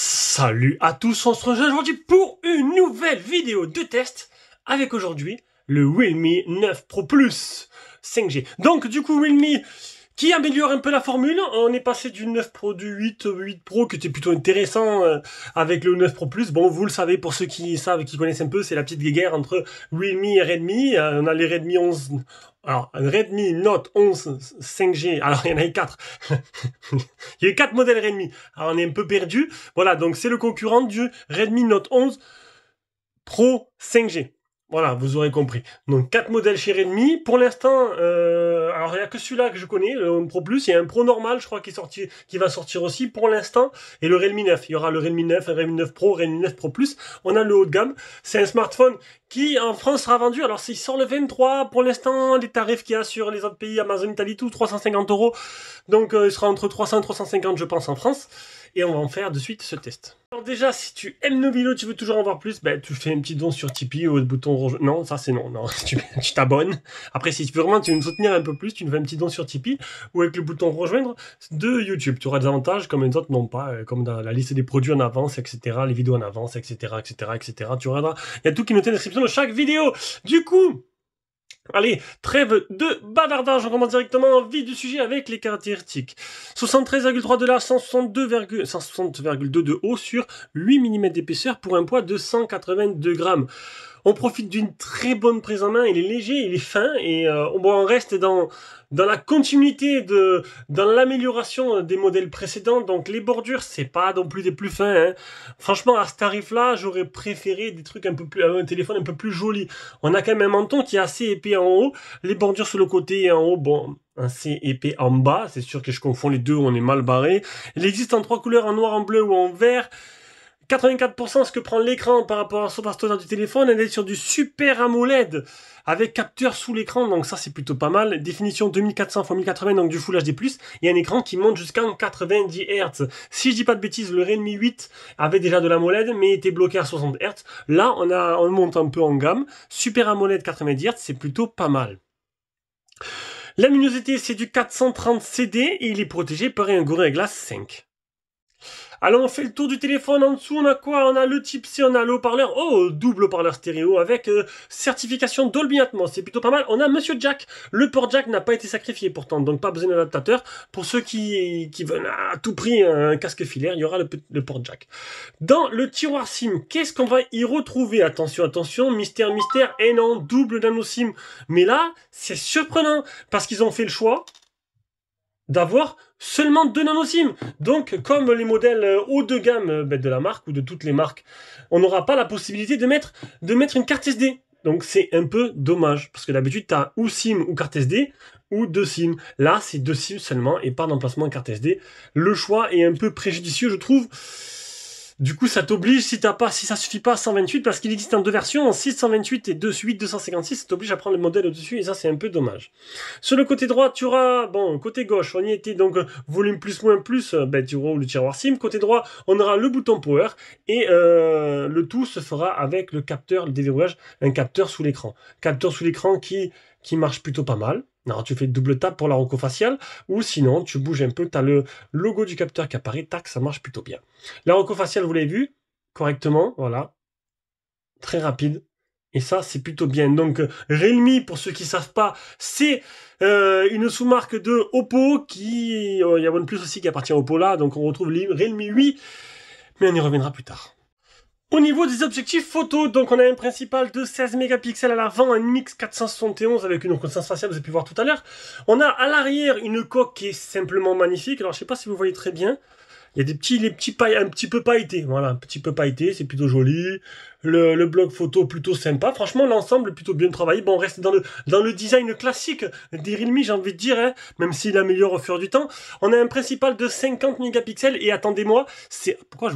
Salut à tous, on se retrouve aujourd'hui pour une nouvelle vidéo de test avec aujourd'hui le Realme 9 Pro Plus 5G. Donc du coup Realme qui améliore un peu la formule, on est passé du 9 Pro du 8 Pro qui était plutôt intéressant avec le 9 Pro Plus. Bon, vous le savez, pour ceux qui savent, qui connaissent un peu, c'est la petite guerre entre Realme et Redmi. On a les Redmi 11... Alors, un Redmi Note 11 5G, alors il y en a eu 4. Il y a eu 4 modèles Redmi. Alors on est un peu perdu. Voilà, donc c'est le concurrent du Redmi Note 11 Pro 5G. Voilà, vous aurez compris. Donc 4 modèles chez Redmi. Pour l'instant, alors il n'y a que celui-là que je connais, le Pro Plus. Il y a un Pro normal, je crois, qui va sortir aussi pour l'instant. Et le Realme 9. Il y aura le Realme 9, un Realme 9 Pro, Realme 9 Pro Plus. On a le haut de gamme. C'est un smartphone qui, en France, sera vendu. Alors, il sort le 23. Pour l'instant, les tarifs qu'il y a sur les autres pays, Amazon, Italie, tout, 350 €. Donc, il sera entre 300 et 350, je pense, en France. Et on va en faire de suite ce test. Alors déjà, si tu aimes nos vidéos, tu veux toujours en voir plus, ben, tu fais un petit don sur Tipeee ou le bouton rouge. Non, ça c'est non, non, tu t'abonnes. Après, si tu veux vraiment nous soutenir un peu plus, tu nous fais un petit don sur Tipeee ou avec le bouton rejoindre de YouTube. Tu auras des avantages comme les autres n'ont pas, comme dans la liste des produits en avance, etc., les vidéos en avance, etc., etc., etc. Tu regarderas, il y a tout qui est noté dans la description de chaque vidéo. Du coup, allez, trêve de bavardage, on commence directement en vif du sujet avec les caractéristiques. 73,3 de large, 160,2 de haut sur 8 mm d'épaisseur pour un poids de 182 grammes. On profite d'une très bonne prise en main, il est léger, il est fin, et on reste dans la continuité dans l'amélioration des modèles précédents. Donc les bordures, c'est pas non plus des plus fins, hein. Franchement, à ce tarif-là, j'aurais préféré des trucs un peu plus, un téléphone un peu plus joli. On a quand même un menton qui est assez épais en haut, les bordures sur le côté et en haut, bon, assez épais en bas. C'est sûr que je confonds les deux, on est mal barré. Il existe en 3 couleurs, en noir, en bleu ou en vert. 84% ce que prend l'écran par rapport à la surface totale du téléphone, elle est sur du Super AMOLED avec capteur sous l'écran, donc ça c'est plutôt pas mal. Définition 2400 x 1080, donc du Full HD+, et un écran qui monte jusqu'à 90 Hz. Si je dis pas de bêtises, le Realme 8 avait déjà de l'AMOLED, mais était bloqué à 60 Hz. Là, on monte un peu en gamme. Super AMOLED 90 Hz, c'est plutôt pas mal. La luminosité, c'est du 430 CD, et il est protégé par un Gorilla Glass 5. Alors on fait le tour du téléphone, en dessous on a quoi? On a le type C, on a le haut-parleur, oh, double haut-parleur stéréo avec certification Dolby Atmos, c'est plutôt pas mal. On a Monsieur Jack, le port Jack n'a pas été sacrifié pourtant, donc pas besoin d'adaptateur. Pour ceux qui veulent à tout prix un casque filaire, il y aura le port Jack. Dans le tiroir SIM, qu'est-ce qu'on va y retrouver? Attention, attention, mystère, mystère, et non, double nano SIM. Mais là, c'est surprenant, parce qu'ils ont fait le choix d'avoir seulement 2 nano SIM. Donc, comme les modèles haut de gamme de la marque ou de toutes les marques, on n'aura pas la possibilité de mettre une carte SD. Donc, c'est un peu dommage. Parce que d'habitude, tu as ou SIM ou carte SD, ou 2 SIM. Là, c'est 2 SIM seulement et pas d'emplacement carte SD. Le choix est un peu préjudicieux, je trouve. Du coup, ça t'oblige, si ça suffit pas à 128, parce qu'il existe en deux versions, en 628 et 256, ça t'oblige à prendre le modèle au-dessus, et ça, c'est un peu dommage. Sur le côté droit, tu auras, bon, côté gauche, on y était, donc, volume plus, moins plus, tu auras le tiroir SIM. Côté droit, on aura le bouton power, et le tout se fera avec le capteur, le déverrouillage, un capteur sous l'écran. Capteur sous l'écran qui marche plutôt pas mal. Alors, tu fais double tap pour la reco faciale, ou sinon, tu bouges un peu, tu as le logo du capteur qui apparaît, tac, ça marche plutôt bien. La reco faciale, vous l'avez vu, correctement, voilà. Très rapide. Et ça, c'est plutôt bien. Donc, Realme, pour ceux qui savent pas, c'est une sous-marque de Oppo, il y a OnePlus aussi qui appartient à Oppo là, donc on retrouve Realme 8, mais on y reviendra plus tard. Au niveau des objectifs photo, donc on a un principal de 16 mégapixels à l'avant, un mix 471 avec une reconnaissance faciale, vous avez pu voir tout à l'heure. On a à l'arrière une coque qui est simplement magnifique. Alors je sais pas si vous voyez très bien. Il y a les petits pailles, un petit peu pailletés. Voilà, un petit peu pailleté, c'est plutôt joli. Le bloc photo plutôt sympa. Franchement, l'ensemble plutôt bien travaillé. Bon, on reste dans le design classique des Realme, j'ai envie de dire, hein, même s'il améliore au fur du temps. On a un principal de 50 mégapixels et attendez-moi, c'est... Pourquoi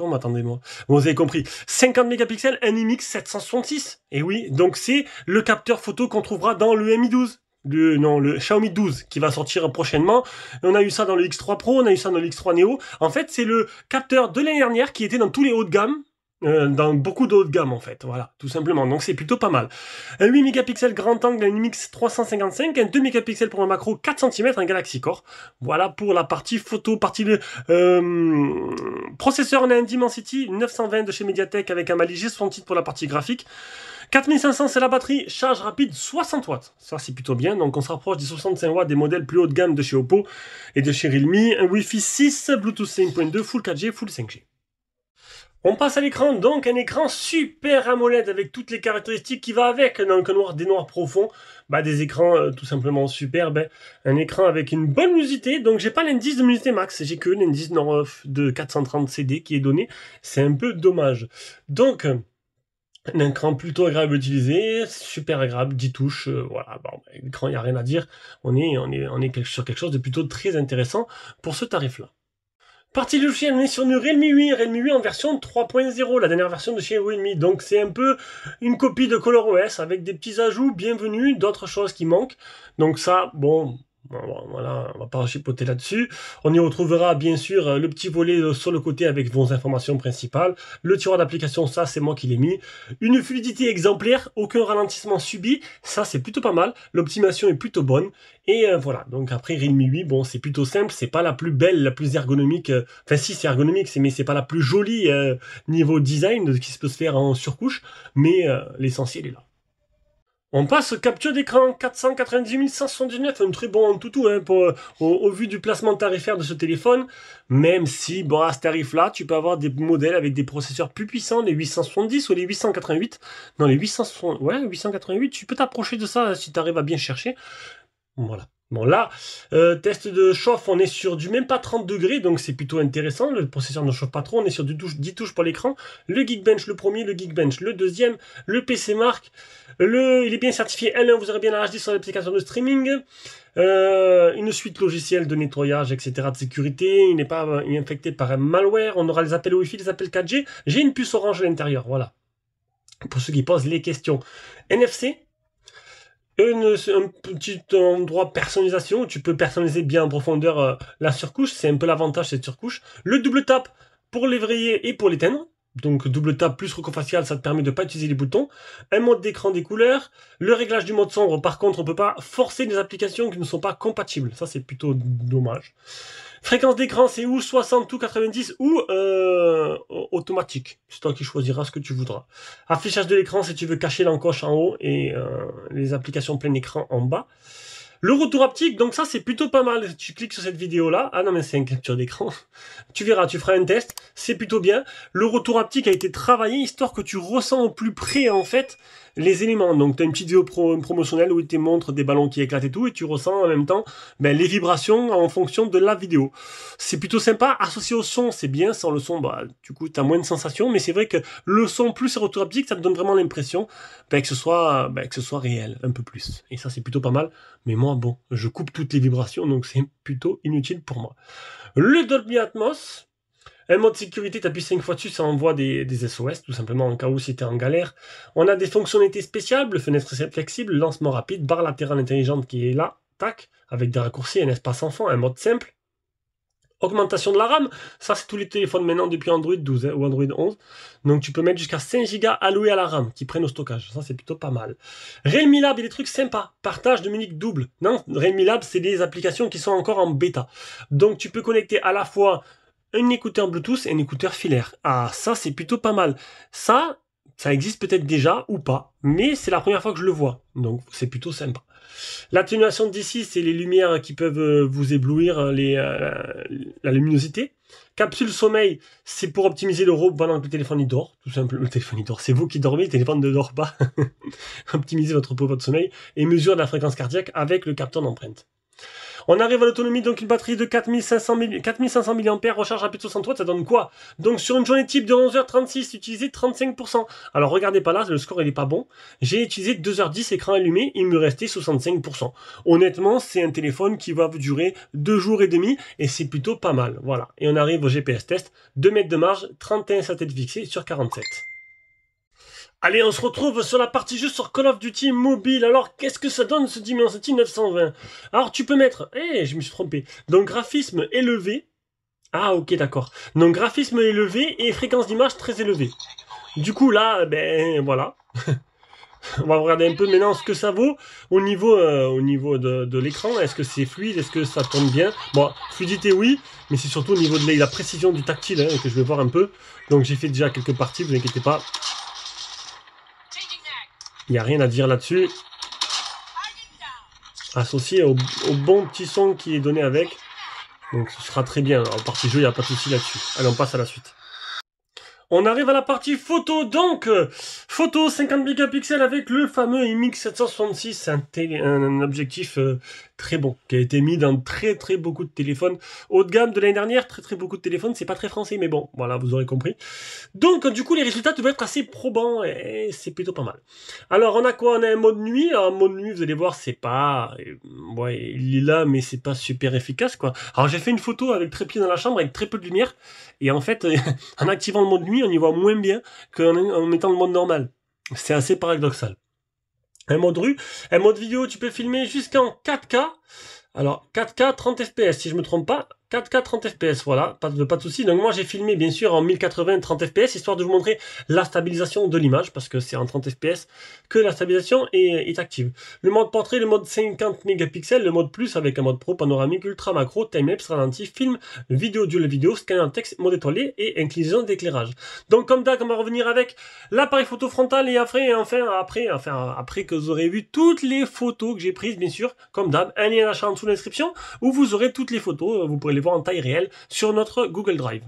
on m'attendait moi? Bon, vous avez compris. 50 mégapixels, un IMX 766. Et oui, donc c'est le capteur photo qu'on trouvera dans le Mi 12. le Xiaomi 12 qui va sortir prochainement. On a eu ça dans le X3 Pro, on a eu ça dans le X3 Neo. En fait, c'est le capteur de l'année dernière qui était dans tous les hauts de gamme. Dans beaucoup de haut de gamme en fait, voilà, tout simplement, donc c'est plutôt pas mal. Un 8 mégapixels grand angle, un IMX 355, un 2 mégapixels pour un macro 4 cm, un Galaxy Core. Voilà pour la partie photo, partie de processeur, on a un Dimensity 920 de chez Mediatek avec un Mali G68 pour la partie graphique. 4500 c'est la batterie, charge rapide 60 watts, ça c'est plutôt bien, donc on se rapproche des 65 watts des modèles plus haut de gamme de chez Oppo et de chez Realme, un Wi-Fi 6, Bluetooth 5.2, Full 4G, Full 5G. On passe à l'écran, donc un écran Super AMOLED avec toutes les caractéristiques qui va avec, donc des noirs profonds, des écrans tout simplement superbes, un écran avec une bonne luminosité, donc j'ai pas l'indice de luminosité max, j'ai que l'indice de 430 CD qui est donné, c'est un peu dommage. Donc, un écran plutôt agréable à utiliser, super agréable, 10 touches, voilà, l'écran il n'y a rien à dire, on est sur quelque chose de plutôt très intéressant pour ce tarif-là. Partie logicielle, on est sur une Realme 8 en version 3.0, la dernière version de chez Realme, donc c'est un peu une copie de ColorOS avec des petits ajouts bienvenus, d'autres choses qui manquent, donc ça, bon, voilà, on va pas chipoter là-dessus. On y retrouvera bien sûr le petit volet sur le côté avec vos informations principales. Le tiroir d'application, ça c'est moi qui l'ai mis. Une fluidité exemplaire, aucun ralentissement subi, ça c'est plutôt pas mal. L'optimisation est plutôt bonne. Et voilà, donc après Realme 8, bon c'est plutôt simple, c'est pas la plus belle, la plus ergonomique. Enfin si c'est ergonomique, mais c'est pas la plus jolie niveau design de ce qui peut se faire en surcouche. Mais l'essentiel est là. On passe capture d'écran 490 179, un très bon toutou hein, au vu du placement tarifaire de ce téléphone, même si bon à ce tarif-là, tu peux avoir des modèles avec des processeurs plus puissants, les 870 ou les 888. Non, les 888, tu peux t'approcher de ça si tu arrives à bien chercher. Voilà. Bon là, test de chauffe, on est sur du même pas 30 degrés, donc c'est plutôt intéressant, le processeur ne chauffe pas trop, on est sur 10 touches pour l'écran, le Geekbench le premier, le Geekbench le deuxième, le PC Mark, il est bien certifié L1, vous aurez bien la HD sur l'application de streaming, une suite logicielle de nettoyage, etc. de sécurité, il n'est pas infecté par un malware, on aura les appels Wi-Fi, les appels 4G, j'ai une puce orange à l'intérieur, voilà, pour ceux qui posent les questions. NFC, un petit endroit personnalisation où tu peux personnaliser bien en profondeur la surcouche, c'est un peu l'avantage cette surcouche. Le double tap pour l'éveiller et pour l'éteindre, donc double tap plus recours facial, ça te permet de ne pas utiliser les boutons. Un mode d'écran des couleurs, le réglage du mode sombre, par contre on peut pas forcer des applications qui ne sont pas compatibles, ça c'est plutôt dommage. Fréquence d'écran, c'est ou 60 ou 90 ou automatique. C'est toi qui choisiras ce que tu voudras. Affichage de l'écran, si tu veux cacher l'encoche en haut et les applications plein écran en bas. Le retour haptique, donc ça c'est plutôt pas mal. Tu cliques sur cette vidéo là. Ah non mais c'est une capture d'écran. Tu verras, tu feras un test. C'est plutôt bien. Le retour haptique a été travaillé histoire que tu ressens au plus près en fait les éléments. Donc tu as une petite vidéo promotionnelle où il te montre des ballons qui éclatent et tout. Et tu ressens en même temps les vibrations en fonction de la vidéo. C'est plutôt sympa. Associé au son, c'est bien. Sans le son, du coup tu as moins de sensations. Mais c'est vrai que le son plus le retour haptique, ça te donne vraiment l'impression que ce soit réel un peu plus. Et ça c'est plutôt pas mal. Mais moi, bon, je coupe toutes les vibrations, donc c'est plutôt inutile pour moi. Le Dolby Atmos, un mode sécurité, tu appuies 5 fois dessus, ça envoie des SOS, tout simplement en cas où si tu es en galère. On a des fonctionnalités spéciales, fenêtre flexible, lancement rapide, barre latérale intelligente qui est là, tac, avec des raccourcis, un espace enfant, un mode simple. Augmentation de la RAM, ça c'est tous les téléphones maintenant depuis Android 12 ou Android 11. Donc tu peux mettre jusqu'à 5 Go alloués à la RAM qui prennent au stockage. Ça c'est plutôt pas mal. Realme Lab, il y a des trucs sympas. Partage de Munich double. Non, Realme Lab, c'est des applications qui sont encore en bêta. Donc tu peux connecter à la fois un écouteur Bluetooth et un écouteur filaire. Ah, ça c'est plutôt pas mal. Ça existe peut-être déjà ou pas. Mais c'est la première fois que je le vois. Donc c'est plutôt sympa. L'atténuation d'ici, c'est les lumières qui peuvent vous éblouir, la luminosité. Capsule sommeil, c'est pour optimiser le repos pendant que le téléphone il dort. Tout simplement, le téléphone il dort. C'est vous qui dormez, le téléphone ne dort pas. Optimiser votre repos, votre sommeil et mesure la fréquence cardiaque avec le capteur d'empreinte. On arrive à l'autonomie, donc une batterie de 4500 mAh, recharge rapide 60 watts, ça donne quoi? Donc sur une journée type de 11h36, utilisé 35%. Alors regardez pas là, le score il est pas bon. J'ai utilisé 2h10 écran allumé, il me restait 65%. Honnêtement, c'est un téléphone qui va durer 2 jours et demi et c'est plutôt pas mal. Voilà. Et on arrive au GPS test, 2 mètres de marge, 31 satellites fixés sur 47. Allez, on se retrouve sur la partie jeu sur Call of Duty mobile. Alors, qu'est-ce que ça donne ce Dimensity 920? Alors, tu peux mettre... je me suis trompé. Donc, graphisme élevé. Ah, ok, d'accord. Donc, graphisme élevé et fréquence d'image très élevée. Du coup, là, ben, voilà. On va regarder un peu maintenant ce que ça vaut au niveau de l'écran. Est-ce que c'est fluide? Est-ce que ça tourne bien? Bon, fluidité, oui. Mais c'est surtout au niveau de la précision du tactile hein, que je vais voir un peu. Donc, j'ai fait déjà quelques parties, vous inquiétez pas. Il n'y a rien à dire là-dessus. Associé au bon petit son qui est donné avec. Donc ce sera très bien. En partie jeu, il n'y a pas de souci là-dessus. Allez, on passe à la suite. On arrive à la partie photo, donc photo 50 mégapixels avec le fameux IMX766, un objectif très bon, qui a été mis dans très beaucoup de téléphones haut de gamme de l'année dernière, très beaucoup de téléphones, c'est pas très français, mais bon, voilà, vous aurez compris. Donc du coup, les résultats devraient être assez probants, et c'est plutôt pas mal. Alors, on a quoi? On a un mode nuit, alors mode nuit, vous allez voir, c'est pas... ouais, il est là, mais c'est pas super efficace, quoi. Alors, j'ai fait une photo avec trépied dans la chambre, avec très peu de lumière, et en fait, en activant le mode nuit, on y voit moins bien qu'en mettant le mode normal. C'est assez paradoxal. Un mode rue, un mode vidéo, tu peux filmer jusqu'en 4K. Alors, 4K 30 fps, si je me trompe pas. 4K 30 fps, voilà, pas de souci. Donc moi j'ai filmé bien sûr en 1080 30 fps, histoire de vous montrer la stabilisation de l'image, parce que c'est en 30 fps que la stabilisation est active. Le mode portrait, le mode 50 mégapixels, le mode plus avec un mode pro, panoramique, ultra macro, timelapse, ralenti, film, vidéo, dual vidéo, scanner texte, mode étoilé et inclinaison d'éclairage. Donc comme d'hab, on va revenir avec l'appareil photo frontal et après que vous aurez vu toutes les photos que j'ai prises, bien sûr, comme d'hab, un lien d'achat en dessous de la description où vous aurez toutes les photos, vous pourrez les voir en taille réelle sur notre Google Drive.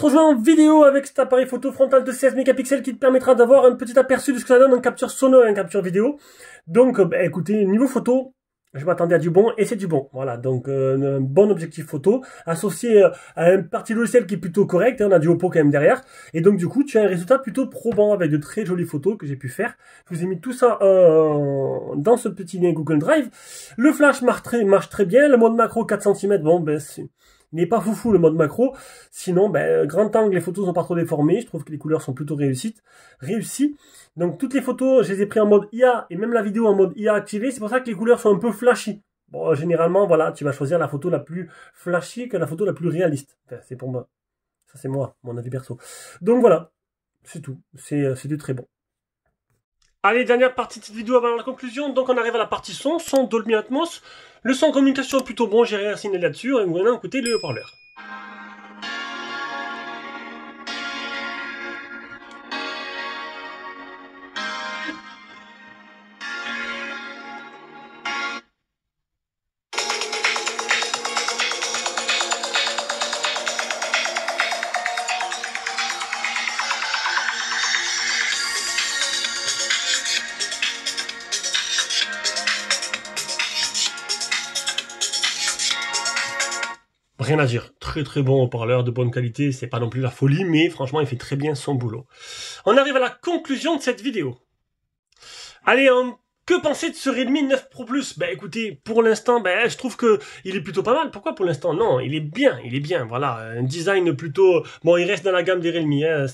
se rejoint en vidéo avec cet appareil photo frontal de 16 mégapixels qui te permettra d'avoir un petit aperçu de ce que ça donne en capture sonore et en capture vidéo. Donc, écoutez, niveau photo, je m'attendais à du bon et c'est du bon. Voilà, donc un bon objectif photo associé à un parti logiciel qui est plutôt correct. Hein, on a du Oppo quand même derrière. Et donc du coup, tu as un résultat plutôt probant avec de très jolies photos que j'ai pu faire. Je vous ai mis tout ça dans ce petit lien Google Drive. Le flash marche très bien. Le mode macro 4 cm, bon, ben il n'est pas foufou le mode macro. Sinon, grand angle, les photos sont pas trop déformées. Je trouve que les couleurs sont plutôt réussies. Donc toutes les photos, je les ai prises en mode IA et même la vidéo en mode IA activé. C'est pour ça que les couleurs sont un peu flashy. Bon, généralement, voilà, tu vas choisir la photo la plus flashy que la photo la plus réaliste. Enfin, c'est pour moi. Ça, c'est moi, mon avis perso. Donc voilà, c'est tout. C'est du très bon. Allez, dernière partie de cette vidéo avant la conclusion. Donc on arrive à la partie son Dolby Atmos. Le son communication est plutôt bon, j'ai rien signé là-dessus. Et maintenant, écoutez le haut-parleur. Rien à dire, très très bon haut-parleur, de bonne qualité, c'est pas non plus la folie, mais franchement il fait très bien son boulot. On arrive à la conclusion de cette vidéo. Allez, que penser de ce Realme 9 Pro Plus? Écoutez, pour l'instant, je trouve que il est plutôt pas mal. Pourquoi pour l'instant? Non, il est bien, voilà. Un design plutôt... Bon, il reste dans la gamme des Realme, hein.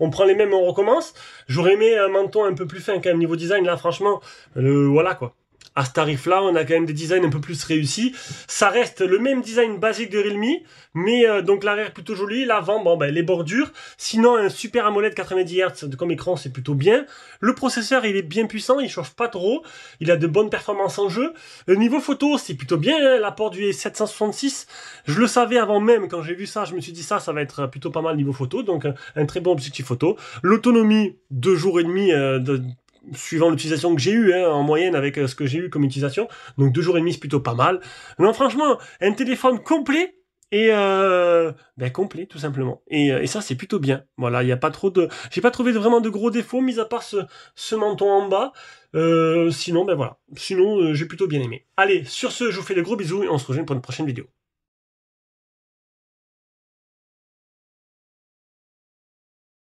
On prend les mêmes, on recommence. J'aurais aimé un menton un peu plus fin quand même niveau design, là franchement, voilà quoi. À ce tarif-là, on a quand même des designs un peu plus réussis. Ça reste le même design basique de Realme, mais donc l'arrière plutôt joli, l'avant, les bordures. Sinon, un super AMOLED 90 Hz comme écran, c'est plutôt bien. Le processeur, il est bien puissant, il chauffe pas trop. Il a de bonnes performances en jeu. Niveau photo, c'est plutôt bien, hein, l'apport du 766. Je le savais avant même, quand j'ai vu ça, je me suis dit ça va être plutôt pas mal niveau photo. Donc, un très bon objectif photo. L'autonomie, 2 jours et demi suivant l'utilisation que j'ai eue, hein, en moyenne avec ce que j'ai eu comme utilisation. Donc 2 jours et demi, c'est plutôt pas mal. Non, franchement, un téléphone complet et complet tout simplement. Et ça, c'est plutôt bien. Voilà, il y a pas trop de... J'ai pas trouvé vraiment de gros défauts, mis à part ce menton en bas. Sinon, voilà. Sinon, j'ai plutôt bien aimé. Allez, sur ce, je vous fais de gros bisous et on se rejoint pour une prochaine vidéo.